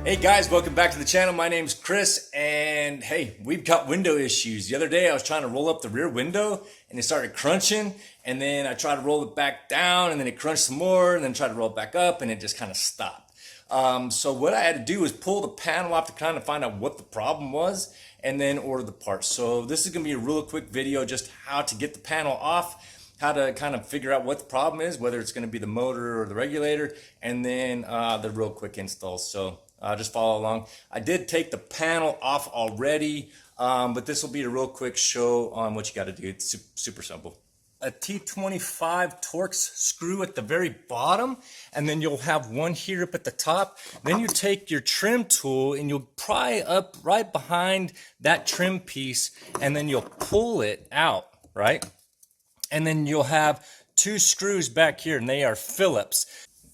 Hey guys, welcome back to the channel. My name's Chris, and hey, we've got window issues. The other day I was trying to roll up the rear window and it started crunching, and then I tried to roll it back down and then it crunched some more, and then tried to roll it back up and it just kind of stopped. So what I had to do was pull the panel off to kind of find out what the problem was and then order the parts. So this is gonna be a real quick video, just how to get the panel off, how to kind of figure out what the problem is, whether it's gonna be the motor or the regulator, and then the real quick install. So just follow along. I did take the panel off already, but this will be a real quick show on what you got to do. It's super simple. A T25 Torx screw at the very bottom, and then you'll have one here up at the top. Then you take your trim tool and you'll pry up right behind that trim piece, and then you'll pull it out, right? And then you'll have two screws back here, and they are Phillips.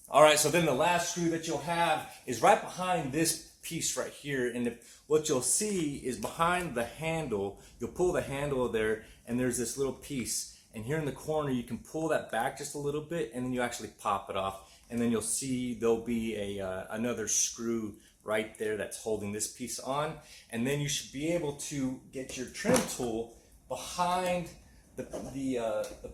All right, so then the last screw that you'll have is right behind this piece right here. And what you'll see is behind the handle, you'll pull the handle there, and there's this little piece. And here in the corner, you can pull that back just a little bit, and then you actually pop it off. And then you'll see there'll be another screw right there that's holding this piece on. And then you should be able to get your trim tool behind the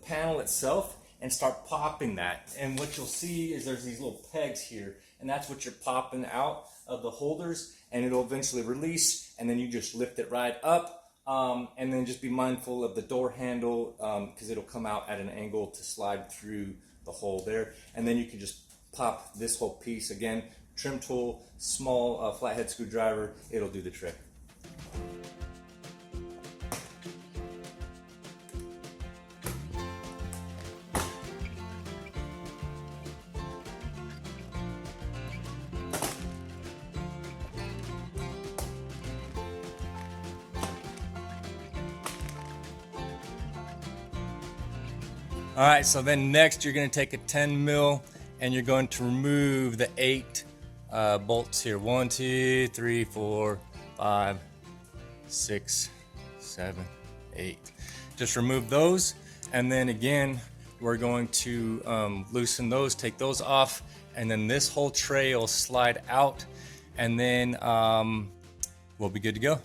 panel itself and start popping that. And what you'll see is there's these little pegs here, and that's what you're popping out of the holders, and it'll eventually release, and then you just lift it right up, and then just be mindful of the door handle, because it'll come out at an angle to slide through the hole there. And then you can just pop this whole piece. Again, trim tool, small flathead screwdriver, it'll do the trick. All right, so then next you're going to take a 10 mil and you're going to remove the 8 bolts here. 1, 2, 3, 4, 5, 6, 7, 8. Just remove those, and then again we're going to loosen those, take those off, and then this whole tray will slide out, and then we'll be good to go.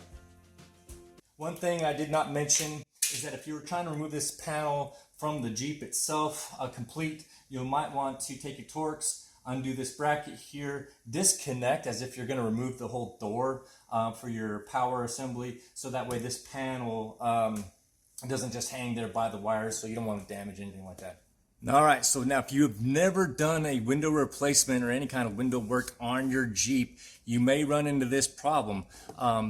One thing I did not mention is that if you were trying to remove this panel from the Jeep itself complete, you might want to take your Torx, undo this bracket here, disconnect as if you're going to remove the whole door for your power assembly, so that way this panel doesn't just hang there by the wires, so you don't want to damage anything like that. All right, so now if you've never done a window replacement or any kind of window work on your Jeep, you may run into this problem.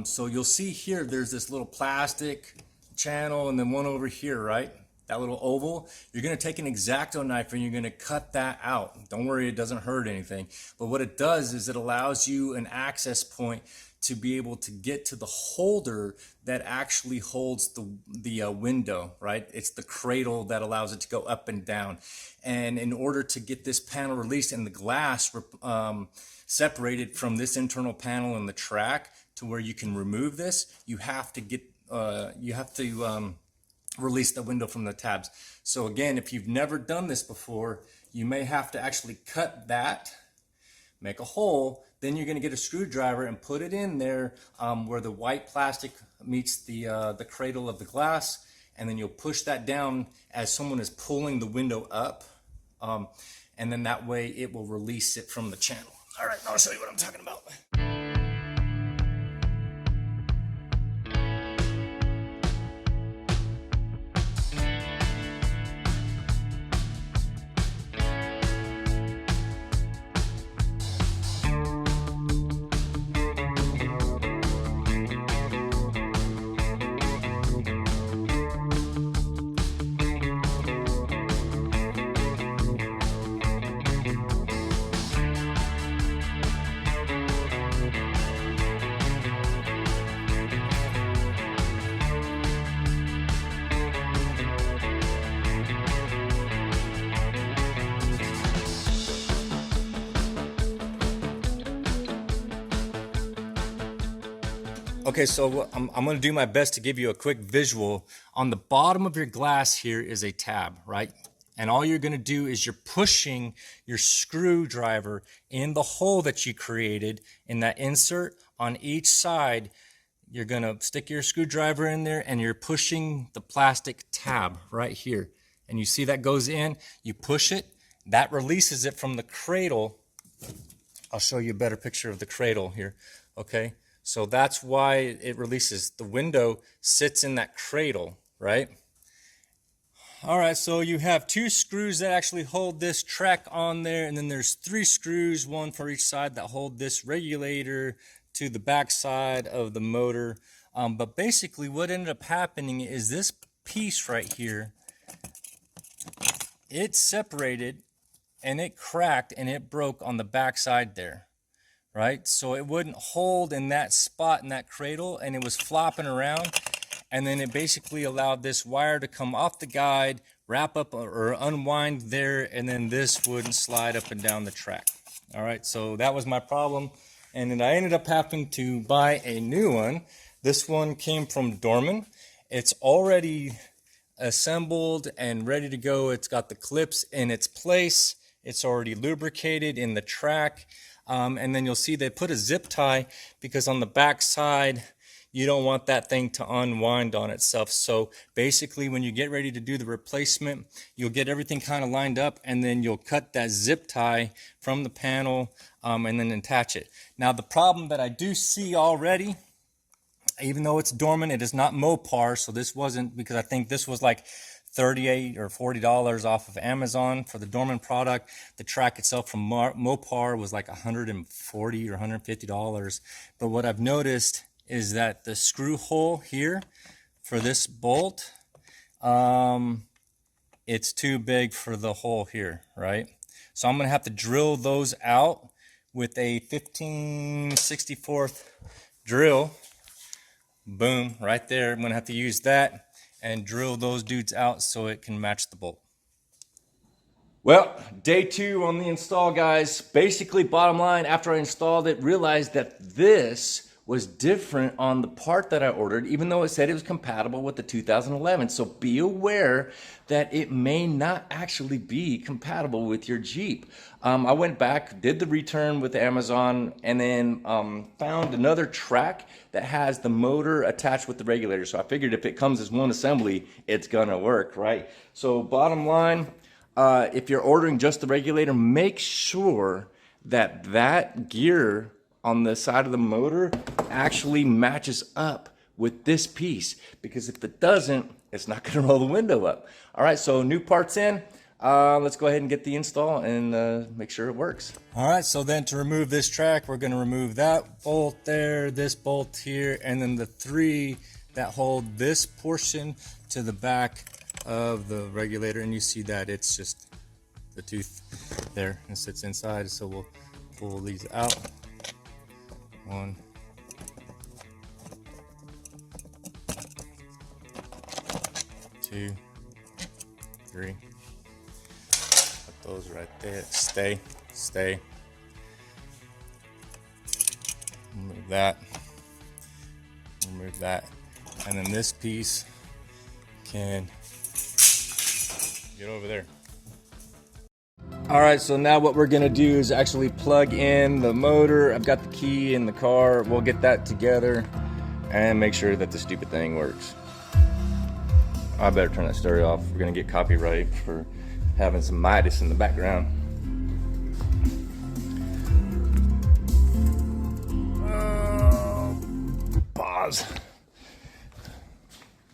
So you'll see here there's this little plastic channel and then one over here, right? That little oval. You're going to take an X-Acto knife and you're going to cut that out. Don't worry, it doesn't hurt anything. But what it does is it allows you an access point to be able to get to the holder that actually holds the window, right? It's the cradle that allows it to go up and down. And in order to get this panel released and the glass separated from this internal panel and the track to where you can remove this, you have to get release the window from the tabs. So again, if you've never done this before, you may have to actually cut that, make a hole, then you're going to get a screwdriver and put it in there where the white plastic meets the cradle of the glass, and then you'll push that down as someone is pulling the window up, and then that way it will release it from the channel. All right, I'll show you what I'm talking about. Okay, so I'm going to do my best to give you a quick visual. On the bottom of your glass here is a tab, right? And all you're going to do is you're pushing your screwdriver in the hole that you created in that insert on each side. You're going to stick your screwdriver in there and you're pushing the plastic tab right here. And you see that goes in, you push it, that releases it from the cradle. I'll show you a better picture of the cradle here, okay? So that's why it releases. The window sits in that cradle, right? All right, so you have 2 screws that actually hold this track on there, and then there's 3 screws, one for each side, that hold this regulator to the back side of the motor. But basically what ended up happening is this piece right here, it separated and it cracked and it broke on the back side there, right? So it wouldn't hold in that spot in that cradle, and it was flopping around. And then it basically allowed this wire to come off the guide, wrap up or unwind there, and then this wouldn't slide up and down the track. All right, so that was my problem. And then I ended up having to buy a new one. This one came from Dorman. It's already assembled and ready to go. It's got the clips in its place. It's already lubricated in the track. And then you'll see they put a zip tie because on the back side, you don't want that thing to unwind on itself. So basically when you get ready to do the replacement, you'll get everything kind of lined up, and then you'll cut that zip tie from the panel and then attach it. Now the problem that I do see already, even though it's Dorman, it is not Mopar. So this wasn't, because I think this was like $38 or $40 off of Amazon for the Dorman product. The track itself from Mopar was like $140 or $150. But what I've noticed is that the screw hole here for this bolt, it's too big for the hole here, right? So I'm gonna have to drill those out with a 15/64 drill. Boom, right there. I'm gonna have to use that and drill those dudes out so it can match the bolt. Well, day 2 on the install, guys. Basically, bottom line, after I installed it, realized that this was different on the part that I ordered, even though it said it was compatible with the 2011. So be aware that it may not actually be compatible with your Jeep. I went back, did the return with Amazon, and then found another track that has the motor attached with the regulator. So I figured if it comes as one assembly, it's gonna work, right? So bottom line, if you're ordering just the regulator, make sure that that gear on the side of the motor actually matches up with this piece, because if it doesn't, it's not going to roll the window up. All right, so new parts in. Let's go ahead and get the install and make sure it works. All right, so then to remove this track, we're going to remove that bolt there, this bolt here, and then the 3 that hold this portion to the back of the regulator. And you see that it's just the tooth there and sits inside. So we'll pull these out. 1, 2, 3. Put those right there. Stay. Remove that. Remove that. And then this piece can get over there. All right, so now what we're gonna do is actually plug in the motor. I've got the key in the car. We'll get that together and make sure that the stupid thing works. I better turn that stereo off. We're gonna get copyright for having some Midas in the background. Pause.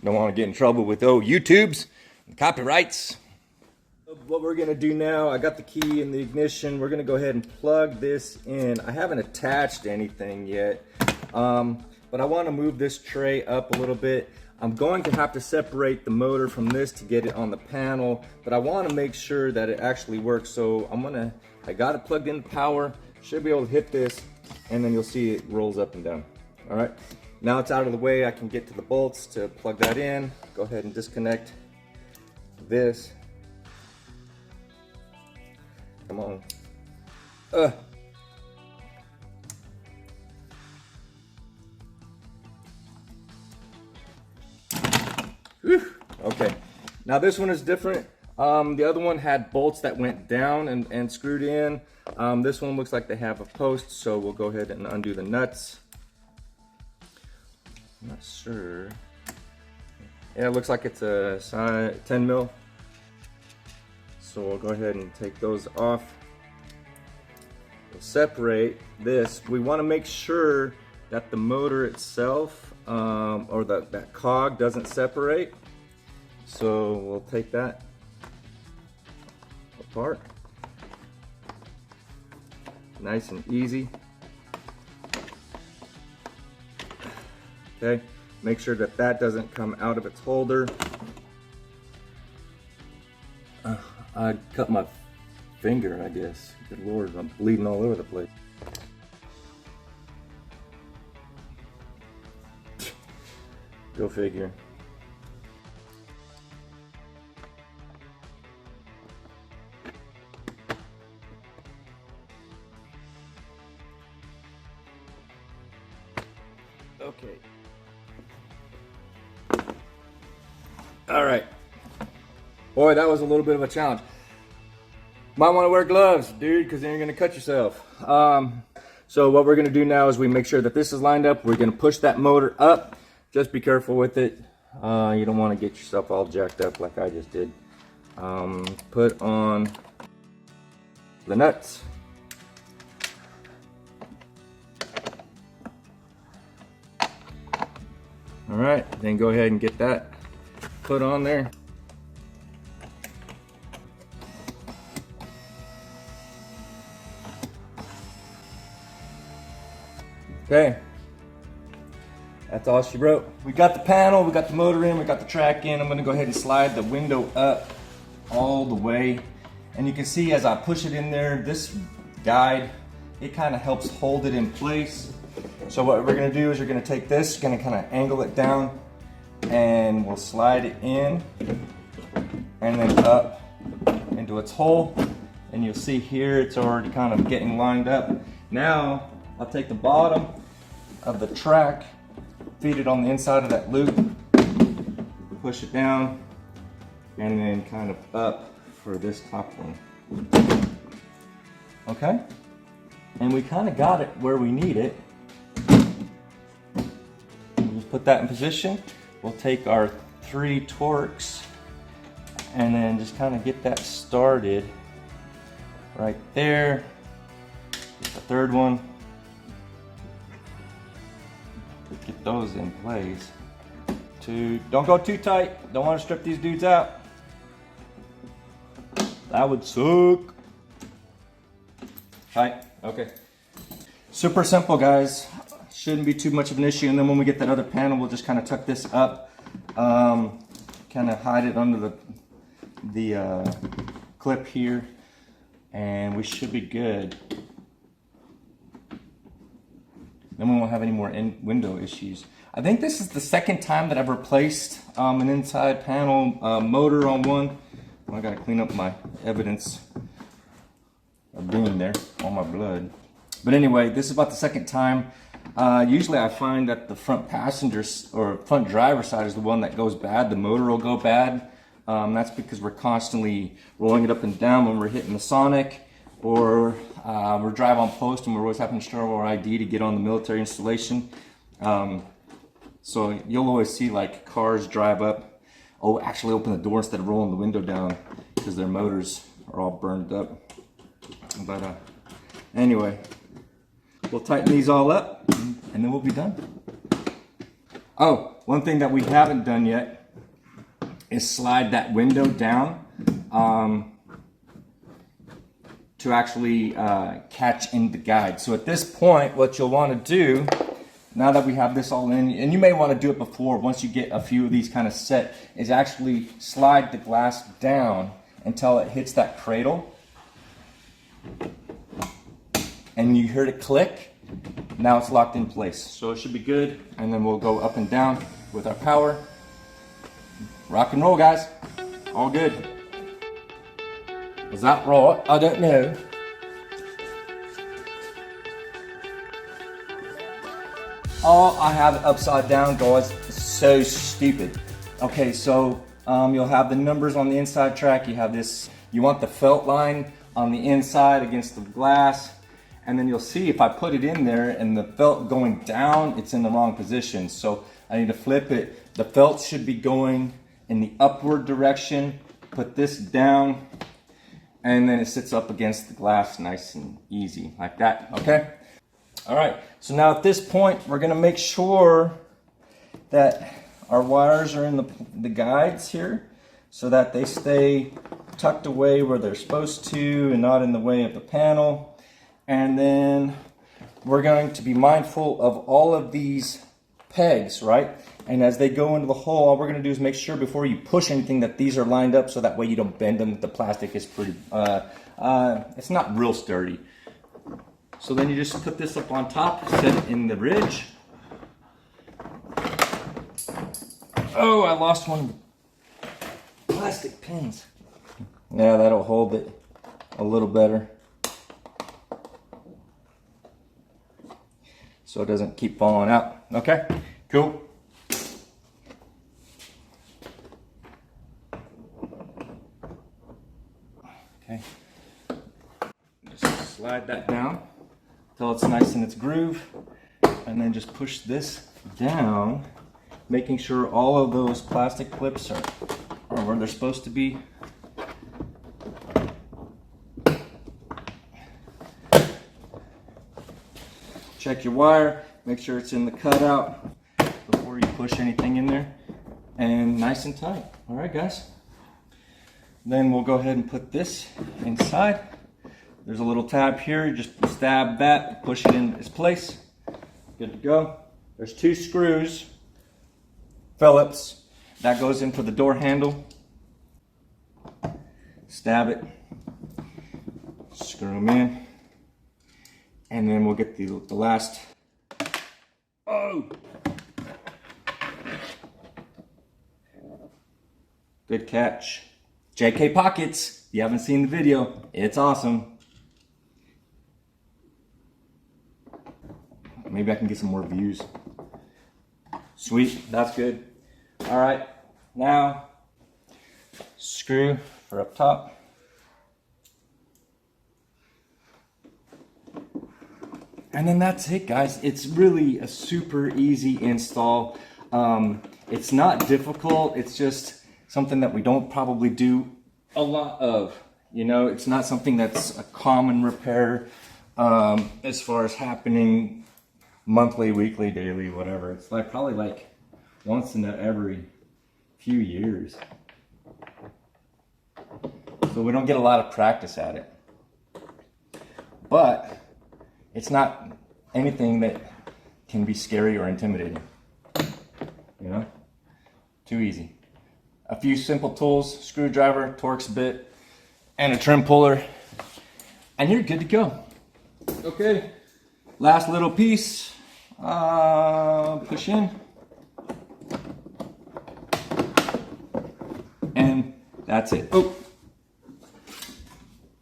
Don't want to get in trouble with YouTubes and copyrights. What we're gonna do now, I got the key in the ignition. We're gonna go ahead and plug this in. I haven't attached anything yet, but I want to move this tray up a little bit. I'm going to have to separate the motor from this to get it on the panel, but I want to make sure that it actually works. So I got it plugged into power. Should be able to hit this, and then you'll see it rolls up and down. All right, now it's out of the way. I can get to the bolts to plug that in. Go ahead and disconnect this. Come on. Okay, now this one is different. The other one had bolts that went down and screwed in. This one looks like they have a post, so we'll go ahead and undo the nuts. I'm not sure. Yeah, it looks like it's a size 10 mil. So we'll go ahead and take those off. We'll separate this. We want to make sure that the motor itself, or that cog doesn't separate. So we'll take that apart. Nice and easy. Okay, make sure that that doesn't come out of its holder. I cut my finger, I guess. Good Lord, I'm bleeding all over the place. Go figure. Okay. All right. Boy, that was a little bit of a challenge. Might want to wear gloves, dude, because then you're going to cut yourself. So what we're going to do now is we make sure that this is lined up. We're going to push that motor up. Just be careful with it. You don't want to get yourself all jacked up like I just did. Put on the nuts. All right, then go ahead and get that put on there. Okay, that's all she wrote. We got the panel, we got the motor in, we got the track in. I'm gonna go ahead and slide the window up all the way. And you can see as I push it in there, this guide, it kind of helps hold it in place. So what we're gonna do is we're gonna take this, gonna kind of angle it down, and we'll slide it in and then up into its hole. And you'll see here, it's already kind of getting lined up. Now, I'll take the bottom of the track, feed it on the inside of that loop, push it down, and then kind of up for this top one. Okay? And we kind of got it where we need it. We'll just put that in position. We'll take our 3 Torx and then just kind of get that started right there. Get the third one. Get those in place. Don't go too tight. Don't want to strip these dudes out. That would suck. Tight. Okay. Super simple, guys. Shouldn't be too much of an issue. And then when we get that other panel, we'll just kind of tuck this up, kind of hide it under the clip here, and we should be good. Then we won't have any more window issues. I think this is the second time that I've replaced an inside panel motor on one. I gotta clean up my evidence of being there, all my blood. But anyway, this is about the second time. Usually I find that the front passenger or front driver side is the one that goes bad. The motor will go bad. That's because we're constantly rolling it up and down when we're hitting the Sonic, or we're drive on post and we're always having to show our ID to get on the military installation. So you'll always see like cars drive up, actually open the door instead of rolling the window down because their motors are all burned up. But anyway, we'll tighten these all up and then we'll be done. Oh, one thing that we haven't done yet is slide that window down to actually catch in the guide. So at this point, what you'll want to do, now that we have this all in, and you may want to do it before, once you get a few of these kind of set, is actually slide the glass down until it hits that cradle. And you heard it click. Now it's locked in place. So it should be good. And then we'll go up and down with our power. Rock and roll, guys. All good. Is that right? I don't know. Oh, I have it upside down, guys. It's so stupid. Okay, so You'll have the numbers on the inside track. You have this, you want the felt line on the inside against the glass. And then you'll see if I put it in there and the felt going down, it's in the wrong position. So I need to flip it. The felt should be going in the upward direction. Put this down, and then it sits up against the glass nice and easy, like that, okay? All right, so now at this point, we're gonna make sure that our wires are in the guides here so that they stay tucked away where they're supposed to and not in the way of the panel. And then we're going to be mindful of all of these pegs, right? And as they go into the hole, all we're gonna do is make sure before you push anything that these are lined up so that way you don't bend them. The plastic is pretty, it's not real sturdy. So then you just put this up on top, set it in the ridge. Oh, I lost one of the plastic pins. Yeah, that'll hold it a little better, so it doesn't keep falling out. Okay, cool. Okay, just slide that down until it's nice in its groove, and then just push this down, making sure all of those plastic clips are where they're supposed to be. Check your wire, make sure it's in the cutout before you push anything in there, and nice and tight. All right, guys. Then we'll go ahead and put this inside. There's a little tab here, you just stab that, push it in its place. Good to go. There's 2 screws, Phillips, that goes in for the door handle. Stab it, screw them in, and then we'll get the last. Oh! Good catch. JK Pockets, if you haven't seen the video, it's awesome. Maybe I can get some more views. Sweet, that's good. All right, now screw for up top. And then that's it, guys. It's really a super easy install. It's not difficult. It's just something that we don't probably do a lot of. You know, it's not something that's a common repair as far as happening monthly, weekly, daily, whatever. It's like probably like once in every few years. So we don't get a lot of practice at it. But it's not anything that can be scary or intimidating. You know? Too easy. A few simple tools, screwdriver, Torx bit, and a trim puller, and you're good to go. Okay, last little piece, push in, and that's it. Oh,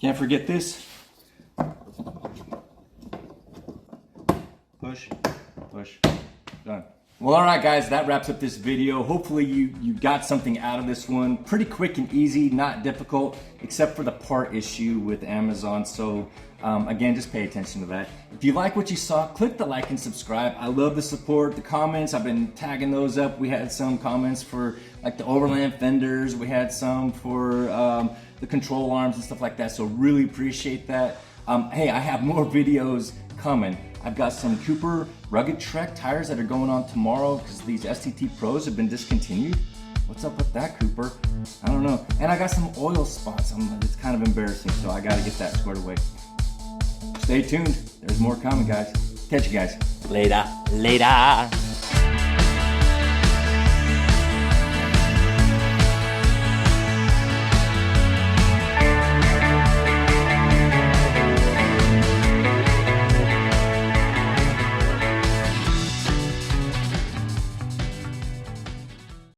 can't forget this. Push, push, done. Well, all right, guys, that wraps up this video. Hopefully you got something out of this one. Pretty quick and easy, not difficult, except for the part issue with Amazon. So again, just pay attention to that. If you like what you saw, click the like and subscribe. I love the support, the comments. I've been tagging those up. We had some comments for like the overland fenders. We had some for the control arms and stuff like that. So really appreciate that. Hey, I have more videos coming. I've got some Cooper Rugged Trek tires that are going on tomorrow because these STT Pros have been discontinued. What's up with that, Cooper? I don't know. And I got some oil spots. It's kind of embarrassing, so I got to get that squared away. Stay tuned. There's more coming, guys. Catch you guys. Later. Later.